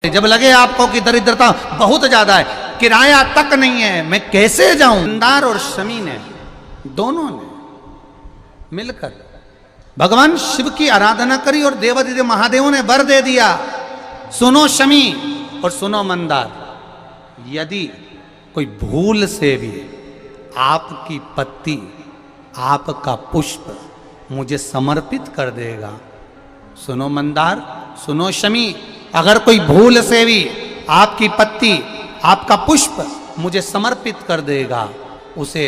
जब लगे आपको कि दरिद्रता बहुत ज्यादा है, किराया तक नहीं है, मैं कैसे जाऊं। मंदार और शमी ने दोनों ने मिलकर भगवान शिव की आराधना करी और देवादिदेव महादेवों ने वर दे दिया, सुनो शमी और सुनो मंदार, यदि कोई भूल से भी आपकी पत्ती, आपका पुष्प मुझे समर्पित कर देगा, सुनो मंदार, सुनो शमी, अगर कोई भूल से भी आपकी पत्ती, आपका पुष्प मुझे समर्पित कर देगा, उसे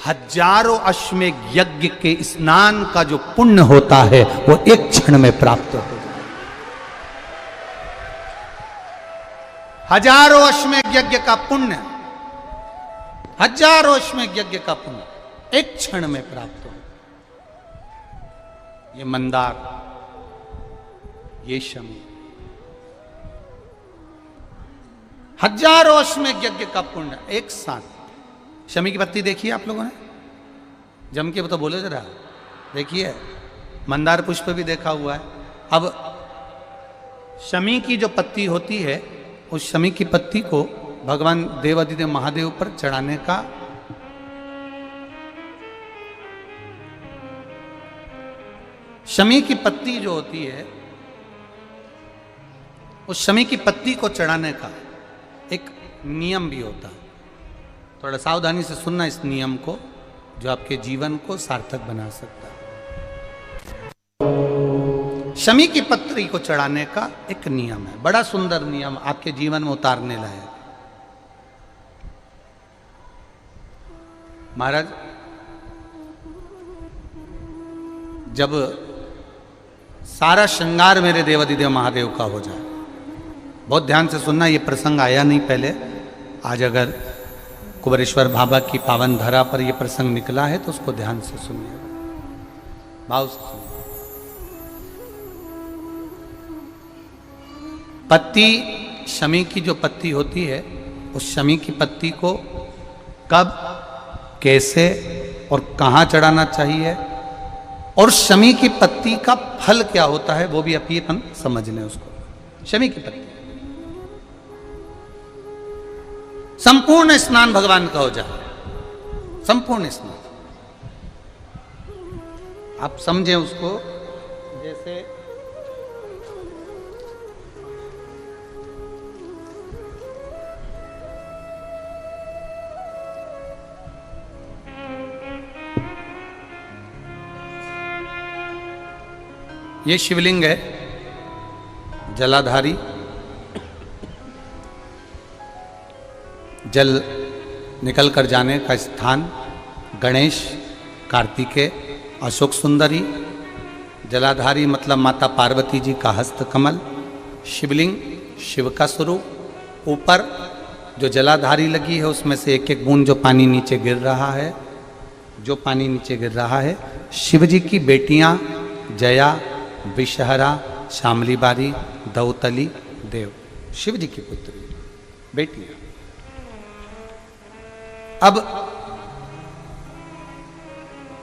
हजारों अश्वमेध यज्ञ के स्नान का जो पुण्य होता है वो एक क्षण में प्राप्त हो जाए। हजारों अश्वमेध यज्ञ का पुण्य, हजारों अश्वमेध यज्ञ का पुण्य एक क्षण में प्राप्त हो। ये मंदार, ये शमी, हजारों अश्वमेध यज्ञ का पुण्य एक साथ। शमी की पत्ती देखिए आप लोगों ने, जम के तो बोले जरा, देखिए मंदार पुष्प भी देखा हुआ है। अब शमी की जो पत्ती होती है, उस शमी की पत्ती को भगवान देवादिदेव महादेव पर चढ़ाने का शमी की पत्ती जो होती है, उस शमी की पत्ती को चढ़ाने का एक नियम भी होता है। थोड़ा सावधानी से सुनना इस नियम को, जो आपके जीवन को सार्थक बना सकता है। शमी की पत्री को चढ़ाने का एक नियम है, बड़ा सुंदर नियम, आपके जीवन में उतारने लायक। महाराज, जब सारा श्रृंगार मेरे देवादिदेव महादेव का हो जाए, बहुत ध्यान से सुनना, ये प्रसंग आया नहीं पहले, आज अगर कुबेरेश्वर बाबा की पावन धरा पर यह प्रसंग निकला है तो उसको ध्यान से सुनिए, भाव से सुनिए। पत्ती, शमी की जो पत्ती होती है, उस शमी की पत्ती को कब, कैसे और कहाँ चढ़ाना चाहिए, और शमी की पत्ती का फल क्या होता है वो भी अपन समझ लें उसको। शमी की पत्ती, संपूर्ण स्नान भगवान का हो जाए, संपूर्ण स्नान, आप समझें उसको। जैसे ये शिवलिंग है, जलाधारी, जल निकल कर जाने का स्थान, गणेश, कार्तिकेय, अशोक सुंदरी, जलाधारी मतलब माता पार्वती जी का हस्त कमल, शिवलिंग, शिव का स्वरूप, ऊपर जो जलाधारी लगी है उसमें से एक एक बूंद जो पानी नीचे गिर रहा है, जो पानी नीचे गिर रहा है, शिव जी की बेटियां जया, विषहरा, शामली बारी, दौतली, देव, शिव जी की पुत्री बेटियां। अब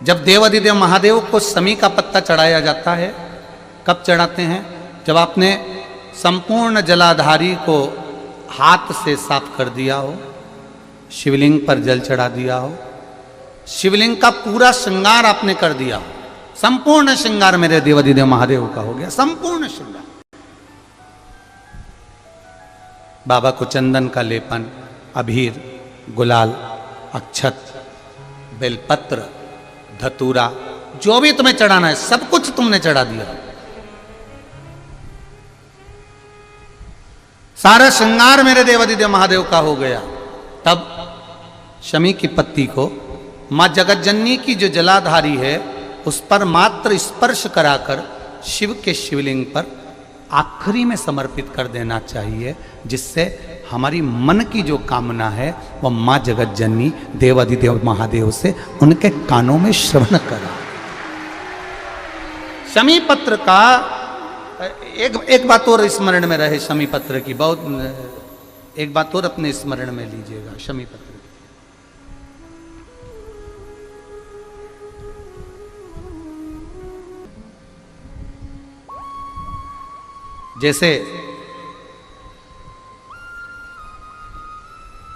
जब देवादिदेव महादेव को शमी का पत्ता चढ़ाया जाता है, कब चढ़ाते हैं, जब आपने संपूर्ण जलाधारी को हाथ से साफ कर दिया हो, शिवलिंग पर जल चढ़ा दिया हो, शिवलिंग का पूरा श्रृंगार आपने कर दिया हो, संपूर्ण श्रृंगार मेरे देवादिदेव महादेव का हो गया, संपूर्ण श्रृंगार। बाबा को चंदन का लेपन, अबीर, गुलाल, अक्षत, बेलपत्र, धतूरा, जो भी तुम्हें चढ़ाना है सब कुछ तुमने चढ़ा दिया, सारा श्रृंगार मेरे देवादिदेव महादेव का हो गया। तब शमी की पत्ती को मां जगतजननी की जो जलाधारी है उस पर मात्र स्पर्श कराकर शिव के शिवलिंग पर आखिरी में समर्पित कर देना चाहिए, जिससे हमारी मन की जो कामना है वह मां जगतजननी देवादिदेव महादेव से उनके कानों में श्रवण करा। शमी पत्र का एक बात और स्मरण में रहे, शमी पत्र की बहुत एक बात और अपने स्मरण में लीजिएगा। शमी पत्र जैसे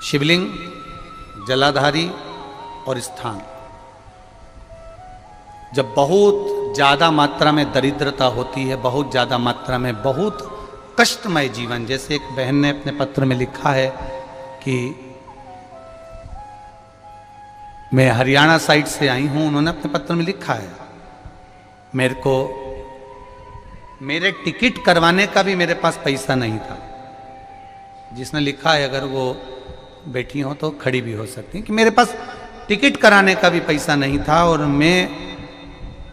शिवलिंग, जलाधारी और स्थान। जब बहुत ज़्यादा मात्रा में दरिद्रता होती है, बहुत ज़्यादा मात्रा में बहुत कष्टमय जीवन, जैसे एक बहन ने अपने पत्र में लिखा है कि मैं हरियाणा साइड से आई हूँ, उन्होंने अपने पत्र में लिखा है मेरे को मेरे टिकट करवाने का भी मेरे पास पैसा नहीं था। जिसने लिखा है, अगर वो बैठी हो तो खड़ी भी हो सकती है, कि मेरे पास टिकट कराने का भी पैसा नहीं था और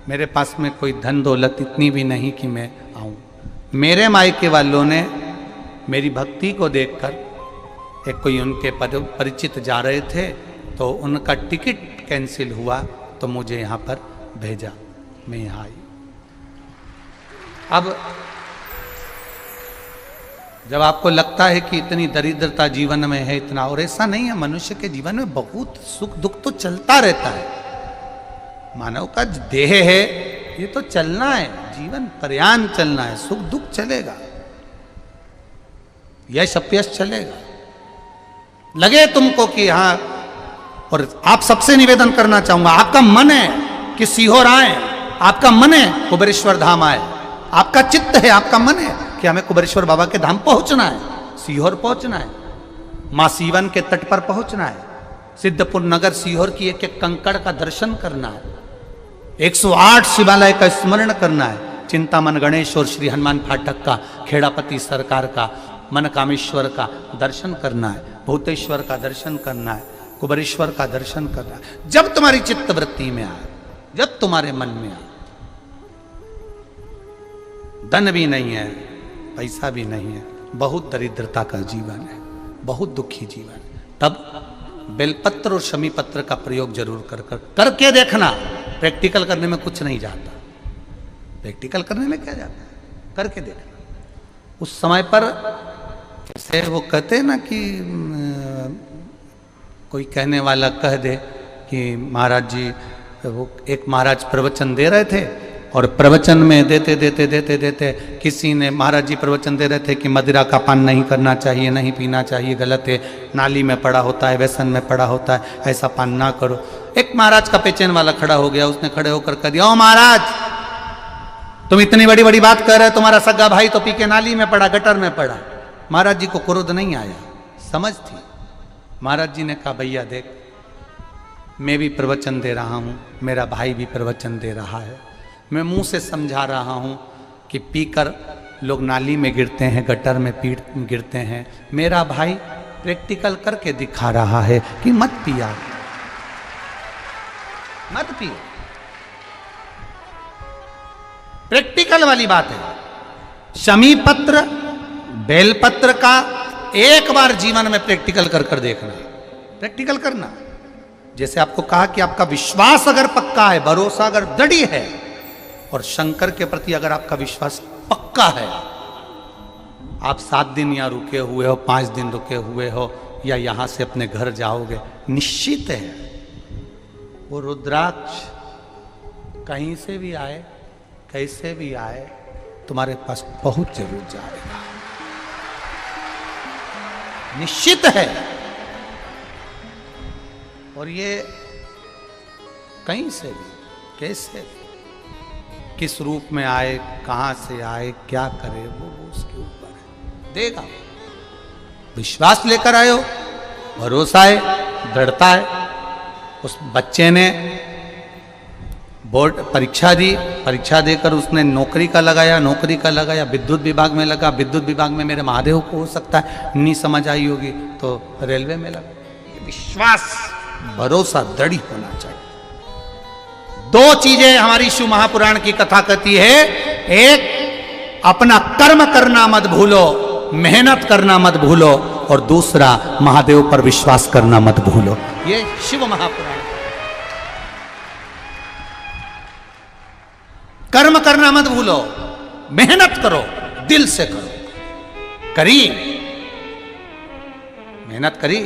मेरे पास में कोई धन दौलत इतनी भी नहीं कि मैं आऊँ। मेरे मायके वालों ने मेरी भक्ति को देखकर, एक कोई उनके परिचित जा रहे थे तो उनका टिकट कैंसिल हुआ तो मुझे यहाँ पर भेजा, मैं यहाँ आई। अब जब आपको लगता है कि इतनी दरिद्रता जीवन में है, इतना, और ऐसा नहीं है, मनुष्य के जीवन में बहुत सुख दुख तो चलता रहता है। मानव का देह है, ये तो चलना है, जीवन पर्यान चलना है, सुख दुख चलेगा, यश अपयश चलेगा। लगे तुमको कि हाँ, और आप सबसे निवेदन करना चाहूंगा, आपका मन है कि सीहोर आए, आपका मन है कुबेरेश्वर धाम आए, आपका चित्त है, आपका मन है कि हमें कुबेरेश्वर बाबा के धाम पहुंचना है, सीहोर पहुंचना है, मां सीवन के तट पर पहुंचना है, सिद्धपुर नगर सीहोर की एक एक कंकड़ का दर्शन करना है, 108 शिवालय का स्मरण करना है, चिंतामन गणेश और श्री हनुमान फाटक का, खेड़ापति सरकार का, मनकामेश्वर का दर्शन करना है, भूतेश्वर का दर्शन करना है, कुबेरेश्वर का दर्शन करना है। जब तुम्हारी चित्त वृत्ति में आए, जब तुम्हारे मन में आए, धन भी नहीं है, पैसा भी नहीं है, बहुत दरिद्रता का जीवन है, बहुत दुखी जीवन है, तब बेलपत्र और शमी पत्र का प्रयोग जरूर करके देखना। प्रैक्टिकल करने में कुछ नहीं जाता, प्रैक्टिकल करने में क्या जाता है, करके देखना। उस समय पर जैसे वो कहते हैं ना कि कोई कहने वाला कह दे कि महाराज जी, वो एक महाराज प्रवचन दे रहे थे और प्रवचन में देते किसी ने, महाराज जी प्रवचन दे रहे थे कि मदिरा का पान नहीं करना चाहिए, नहीं पीना चाहिए, गलत है, नाली में पड़ा होता है, व्यसन में पड़ा होता है, ऐसा पान ना करो। एक महाराज का पेचेन वाला खड़ा हो गया, उसने खड़े होकर कह दिया, ओ महाराज, तुम इतनी बड़ी बड़ी बात कर रहे हो, तुम्हारा सगा भाई तो पी के नाली में पड़ा, गटर में पड़ा। महाराज जी को क्रोध नहीं आया, समझ थी। महाराज जी ने कहा, भैया देख, मैं भी प्रवचन दे रहा हूँ, मेरा भाई भी प्रवचन दे रहा है, मैं मुंह से समझा रहा हूँ कि पीकर लोग नाली में गिरते हैं, गटर में गिरते हैं, मेरा भाई प्रैक्टिकल करके दिखा रहा है कि मत पिया, मत पियो। प्रैक्टिकल वाली बात है। शमी पत्र, बेलपत्र का एक बार जीवन में प्रैक्टिकल कर देखना, प्रैक्टिकल करना। जैसे आपको कहा कि आपका विश्वास अगर पक्का है, भरोसा अगर दृढ़ है, और शंकर के प्रति अगर आपका विश्वास पक्का है, आप 7 दिन यहाँ रुके हुए हो, 5 दिन रुके हुए हो, या यहां से अपने घर जाओगे, निश्चित है वो रुद्राक्ष कहीं से भी आए, कैसे भी आए, तुम्हारे पास पहुंच जरूर जाएगा, निश्चित है। और ये कहीं से भी, कैसे भी, किस रूप में आए, कहां से आए, क्या करे, वो उसके ऊपर है, देगा। विश्वास लेकर आए हो, भरोसा है, दृढ़ता है। उस बच्चे ने बोर्ड परीक्षा दी, परीक्षा देकर उसने नौकरी का लगाया, विद्युत विभाग में लगा, विद्युत विभाग में मेरे महादेव को हो सकता है नहीं समझ आई होगी तो रेलवे में लगा। विश्वास, भरोसा दृढ़ होना चाहिए। 2 चीजें हमारी शिव महापुराण की कथा कहती है, एक अपना कर्म करना मत भूलो, मेहनत करना मत भूलो, और दूसरा महादेव पर विश्वास करना मत भूलो। ये शिव महापुराण। कर्म करना मत भूलो, मेहनत करो, दिल से करो। करी, मेहनत करी।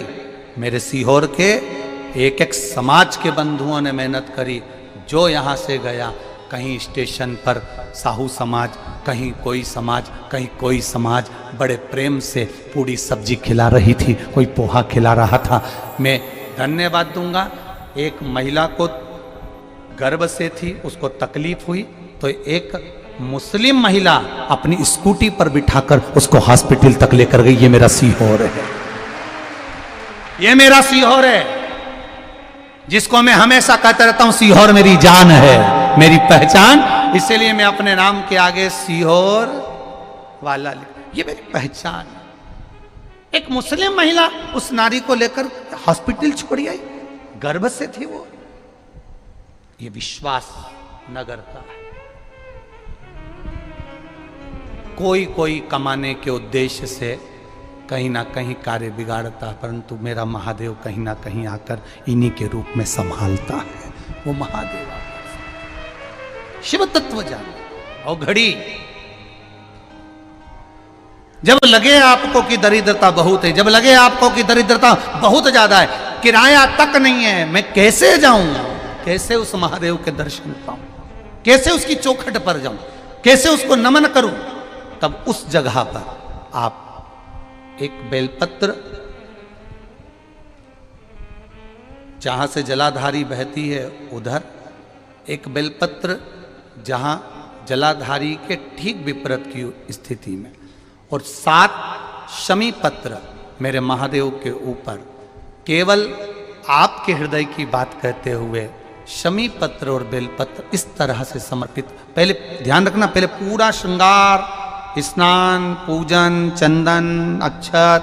मेरे सीहोर के एक समाज के बंधुओं ने मेहनत करी। जो यहां से गया कहीं स्टेशन पर साहू समाज, कहीं कोई समाज, कहीं कोई समाज बड़े प्रेम से पूरी सब्जी खिला रही थी, कोई पोहा खिला रहा था। मैं धन्यवाद दूंगा। एक महिला को गर्भ से थी, उसको तकलीफ हुई तो एक मुस्लिम महिला अपनी स्कूटी पर बिठाकर उसको हॉस्पिटल तक लेकर गई। ये मेरा सीहोर है, ये मेरा सीहोर है, जिसको मैं हमेशा कहता रहता हूं सीहोर मेरी जान है, मेरी पहचान। इसलिए मैं अपने नाम के आगे सीहोर वाला ये मेरी पहचान है। एक मुस्लिम महिला उस नारी को लेकर हॉस्पिटल छोड़ी आई, गर्भ से थी वो। ये विश्वास नगर का है। कोई कमाने के उद्देश्य से कहीं ना कहीं कार्य बिगाड़ता, परंतु मेरा महादेव कहीं ना कहीं आकर इन्हीं के रूप में संभालता है। वो महादेव शिव तत्व जाने। और घड़ी जब लगे आपको कि दरिद्रता बहुत है, जब लगे आपको कि दरिद्रता बहुत ज्यादा है, किराया तक नहीं है, मैं कैसे जाऊं, कैसे उस महादेव के दर्शन पाऊं, कैसे उसकी चौखट पर जाऊं, कैसे उसको नमन करूं, तब उस जगह पर आप एक बेलपत्र, जहां से जलाधारी बहती है उधर एक बेलपत्र, जहां जलाधारी के ठीक विपरीत की स्थिति में, और 7 शमी पत्र मेरे महादेव के ऊपर, केवल आपके हृदय की बात कहते हुए शमी पत्र और बेलपत्र इस तरह से समर्पित। पहले ध्यान रखना, पहले पूरा श्रृंगार, स्नान, पूजन, चंदन, अक्षत,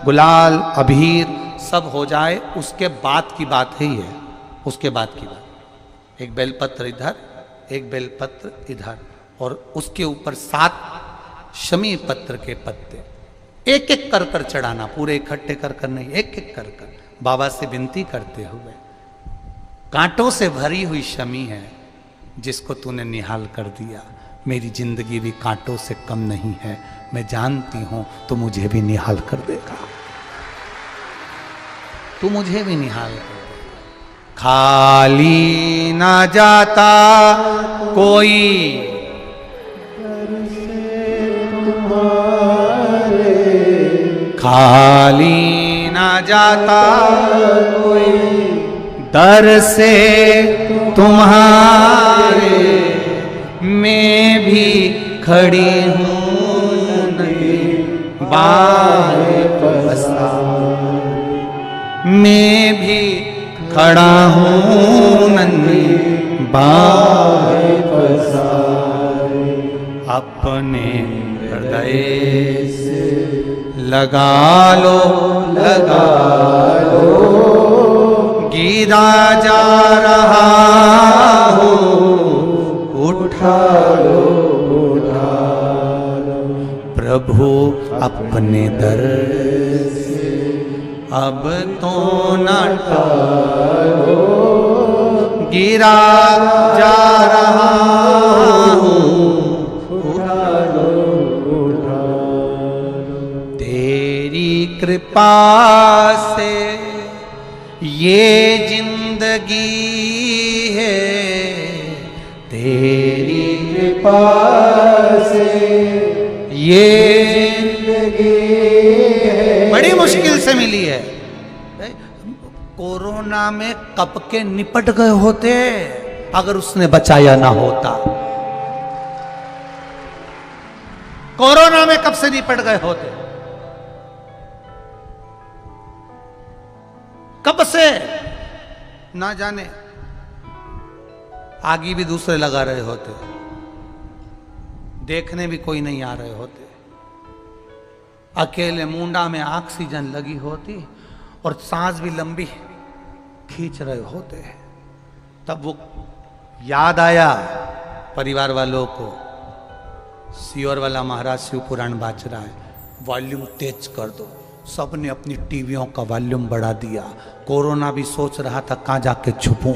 गुलाल, अबीर सब हो जाए, उसके बाद की बात है ये, उसके बाद की बात। एक बेलपत्र इधर, एक बेलपत्र इधर, और उसके ऊपर 7 शमी पत्र के पत्ते एक एक कर कर चढ़ाना, पूरे इकट्ठे कर कर नहीं, एक एक कर कर बाबा से विनती करते हुए। कांटों से भरी हुई शमी है जिसको तूने निहाल कर दिया, मेरी जिंदगी भी कांटों से कम नहीं है, मैं जानती हूं तू मुझे भी निहाल कर देगा, तू मुझे भी निहाल कर देगा। खाली ना जाता कोई खाली ना जाता कोई दर से तुम्हारे, मैं भी खड़ी हूँ नहीं बाहें पसार, मैं भी खड़ा हूँ नहीं बाहें पसार, अपने हृदय से लगा लो गिरा जा रहा हूँ, उठा लो प्रभु अपने दर से, अब तो न टालो, गिरा जा रहा हूँ, उठा लो तेरी कृपा से ये जिंदगी है, तेरी कृपा से ये जिंदगी है। बड़ी मुश्किल से मिली है। कोरोना में कब के निपट गए होते अगर उसने बचाया ना होता। कोरोना में कब से निपट गए होते, कब से ना जाने, आगे भी दूसरे लगा रहे होते, देखने भी कोई नहीं आ रहे होते, अकेले मुंडा में ऑक्सीजन लगी होती और सांस भी लंबी खींच रहे होते। तब वो याद आया परिवार वालों को, सीओर वाला महाराज शिव पुराण बाज रहा है, वॉल्यूम तेज कर दो। सबने अपनी टीवियों का वॉल्यूम बढ़ा दिया। कोरोना भी सोच रहा था कहां जाके छुपूं,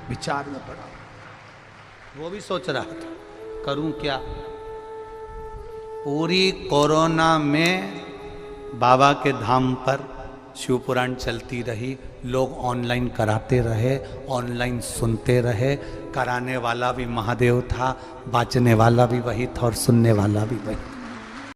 विचार में पड़ा, वो भी सोच रहा था करूं क्या। पूरी कोरोना में बाबा के धाम पर शिव पुराण चलती रही, लोग ऑनलाइन कराते रहे, ऑनलाइन सुनते रहे। कराने वाला भी महादेव था, बाँचने वाला भी वही था और सुनने वाला भी वही।